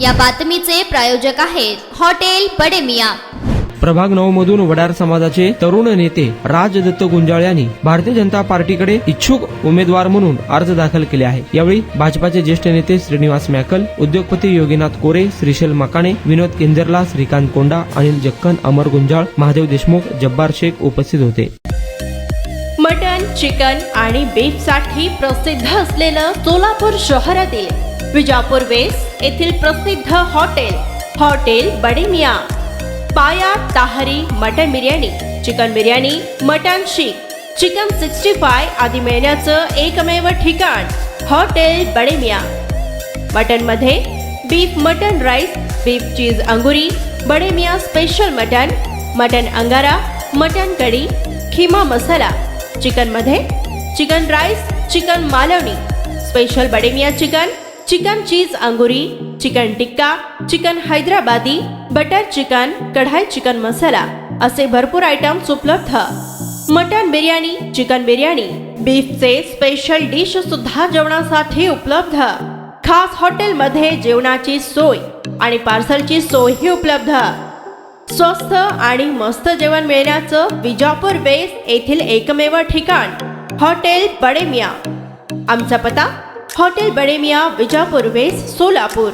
या बातमीचे प्रायोजक आहेत हॉटेल बडे मियां। प्रभाग 9 मधून वडार समाजाचे तरुण नेते राजदत्त गुंजाळ यांनी भारतीय जनता पार्टीकडे इच्छुक उमेदवार म्हणून अर्ज दाखल केले आहे। यावेळी भाजपाचे ज्येष्ठ नेते श्रीनिवास मॅकल, उद्योगपती योगीनाथ कोरे, श्रीशैल मकाणे, विनोद केंजरला, श्रीकांत कोंडा, अनिल जक्कन, अमर गुंजाळ, महादेव देशमुख, जब्बार शेख उपस्थित होते। मटन, चिकन आणि बीफ साठी प्रसिद्ध असलेलं सोलापूर शहरातील विजापूर वेस्ट येथील प्रसिद्ध हॉटेल बडे मियां। पाया ताहरी mutton biryani, chicken biryani, mutton seekh, chicken 65 आदी मिळण्याचं एकमेव ठिकाण हॉटेल बडे मियां। मटन मध्ये beef mutton rice, beef cheese अंगुरी, बडे मियां स्पेशल मटन अंगारा, मटन कढी, खिमा मसाला। चिकन मध्ये chicken rice, chicken Malvani, special Bade Miyan chicken cheese अंगुरी, chicken tikka, chicken Hyderabadi, butter chicken, kadai chicken masala असे भरपूर आयटम्स उपलब्ध। मटन बिर्याणी, चिकन बिर्याणी, बीफचे स्पेशल डिश सुद्धा जेवणासाठी उपलब्ध। खास हॉटेलमध्ये जेवणाची सोय आणि पार्सलची सोयही उपलब्ध। स्वस्त आणि मस्त जेवण मिळण्याचं विजापूर वेस्ट येथील एकमेव ठिकाण हॉटेल बडे मियां। आमचा पत्ता हॉटेल बडे मियां, विजापूर वेस्ट, सोलापूर।